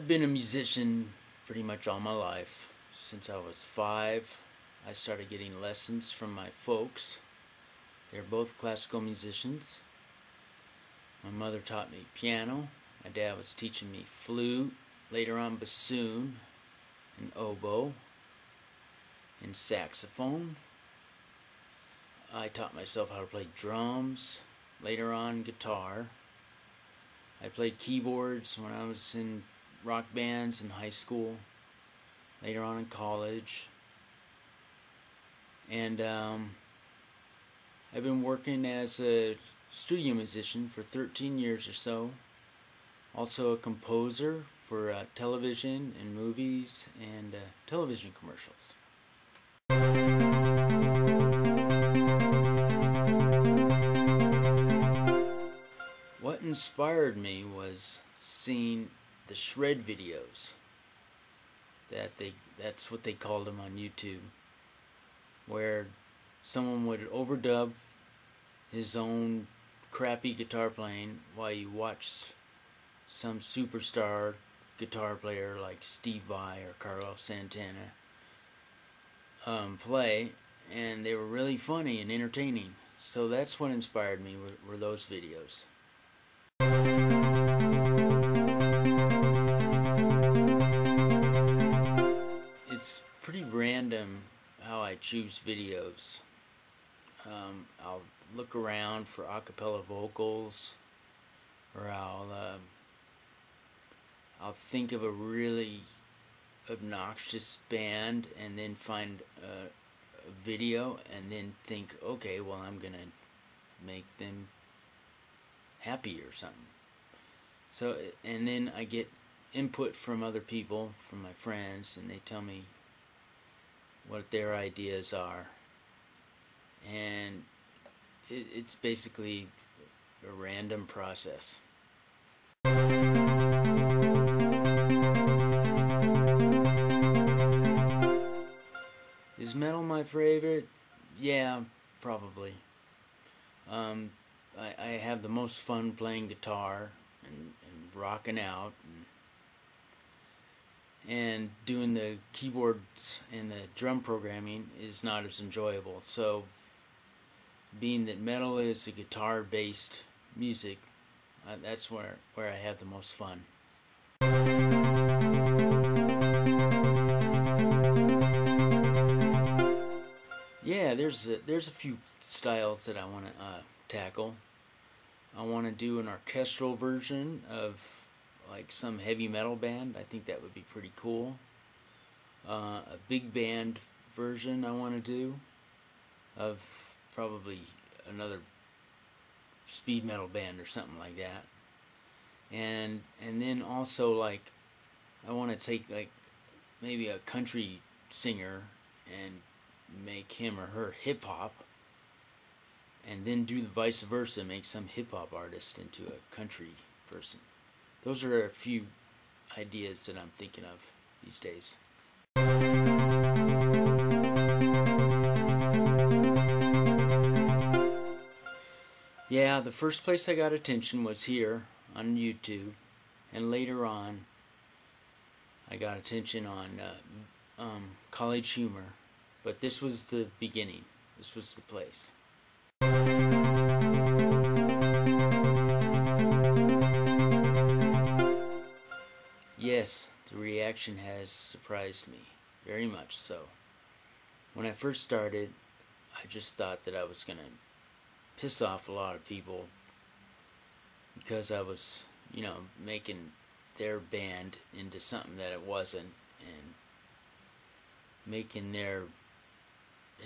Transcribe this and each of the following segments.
I've been a musician pretty much all my life. Since I was 5, I started getting lessons from my folks. They're both classical musicians. My mother taught me piano. My dad was teaching me flute, later on bassoon, and oboe, and saxophone. I taught myself how to play drums, later on guitar. I played keyboards when I was in rock bands in high school, later on in college. And I've been working as a studio musician for 13 years or so. Also a composer for television and movies and television commercials. What inspired me was seeing the shred videos. That's what they called them on YouTube, where someone would overdub his own crappy guitar playing while you watch some superstar guitar player like Steve Vai or Carlos Santana play, and they were really funny and entertaining. So that's what inspired me, were those videos. It's pretty random how I choose videos. I'll look around for a cappella vocals, or I'll think of a really obnoxious band and then find a video and then think, okay, well, I'm gonna make them happy or something. So, and then I get input from other people, from my friends, and they tell me what their ideas are, and it's basically a random process. Is metal my favorite? Yeah, probably. I have the most fun playing guitar and rocking out and doing the keyboards and the drum programming is not as enjoyable. So being that metal is a guitar-based music, that's where I have the most fun. Yeah, there's a few styles that I want to tackle. I want to do an orchestral version of like some heavy metal band. I think that would be pretty cool. A big band version I want to do of probably another speed metal band or something like that. And then also, like, I want to take like maybe a country singer and make him or her hip hop, and then do the vice versa, make some hip hop artist into a country person. Those are a few ideas that I'm thinking of these days. Yeah, the first place I got attention was here on YouTube, and later on I got attention on College Humor, but this was the beginning. This was the place. Yes, the reaction has surprised me, very much so. When I first started, I just thought that I was going to piss off a lot of people because I was, making their band into something that it wasn't, and making their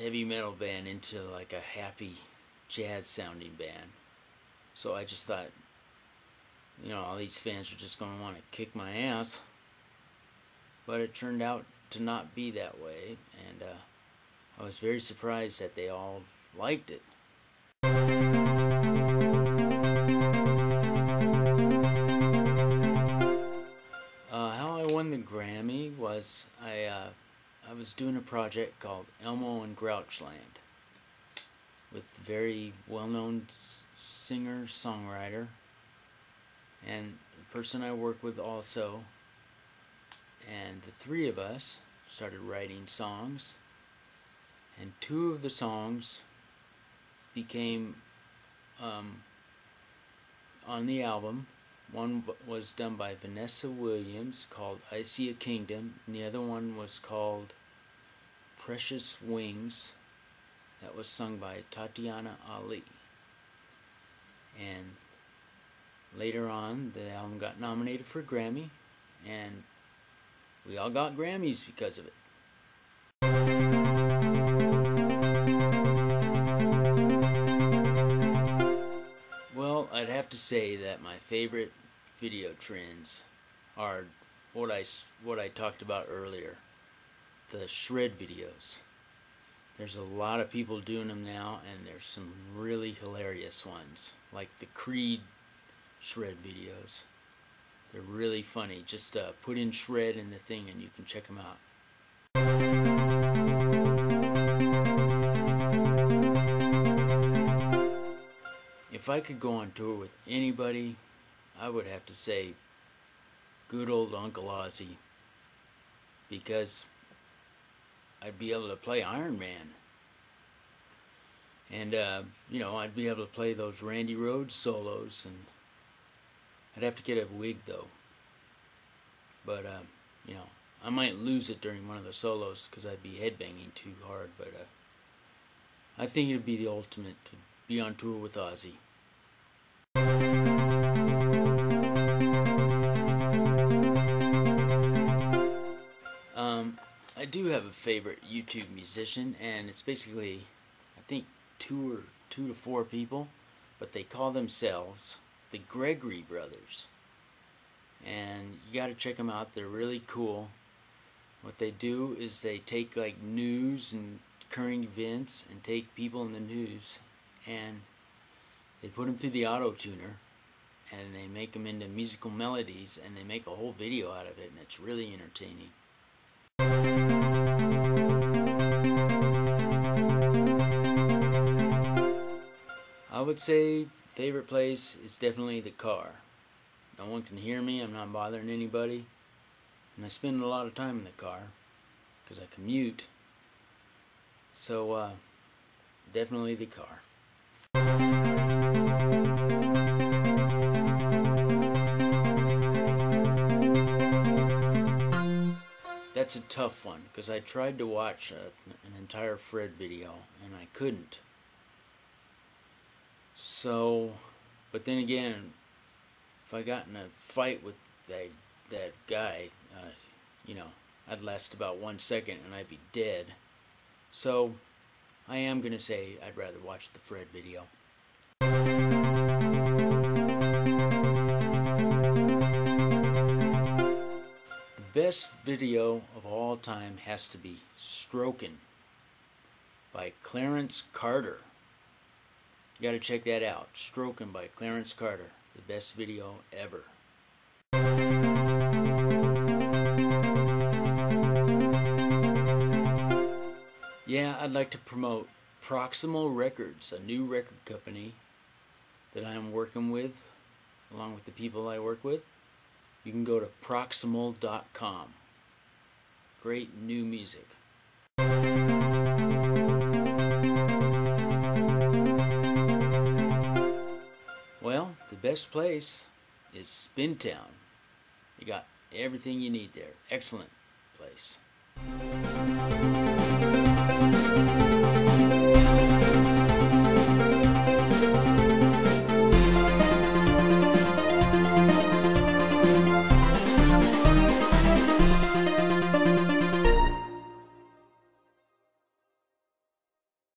heavy metal band into like a happy jazz sounding band. So I just thought, all these fans are just going to want to kick my ass. But it turned out to not be that way, and I was very surprised that they all liked it. How I won the Grammy was I was doing a project called Elmo and Grouchland with a very well-known singer-songwriter, and the person I work with also and the three of us started writing songs, and two of the songs became on the album. One was done by Vanessa Williams called I See a Kingdom, and the other one was called Precious Wings, that was sung by Tatiana Ali. And later on, the album got nominated for a Grammy, and we all got Grammys because of it. Well, I'd have to say that my favorite video trends are what I talked about earlier, the shred videos. There's a lot of people doing them now, and there's some really hilarious ones, like the Creed shred videos. They're really funny. Just put in shred in the thing and you can check them out. If I could go on tour with anybody, I would have to say good old Uncle Ozzy, because I'd be able to play Iron Man. And, you know, I'd be able to play those Randy Rhoads solos, and I'd have to get a wig, though. But, you know, I might lose it during one of the solos because I'd be headbanging too hard, but I think it'd be the ultimate to be on tour with Ozzy. I do have a favorite YouTube musician, and it's basically, I think, two to four people, but they call themselves the Gregory Brothers. And you got to check them out. They're really cool. What they do is they take like news and current events and take people in the news, and they put them through the auto-tuner, and they make them into musical melodies, and they make a whole video out of it, and it's really entertaining. I would say favorite place is definitely the car. No one can hear me, I'm not bothering anybody, and I spend a lot of time in the car because I commute. So definitely the car. That's a tough one, because I tried to watch an entire Fred video and I couldn't. So, but then again, if I got in a fight with that guy, you know, I'd last about 1 second and I'd be dead. So, I am going to say I'd rather watch the Fred video. The best video of all time has to be Strokin' by Clarence Carter. You gotta check that out. Strokin' by Clarence Carter. The best video ever. Yeah, I'd like to promote Proximal Records, a new record company that I'm working with, along with the people I work with. You can go to proximal.com. Great new music. Well, the best place is Spintown. You got everything you need there. Excellent place.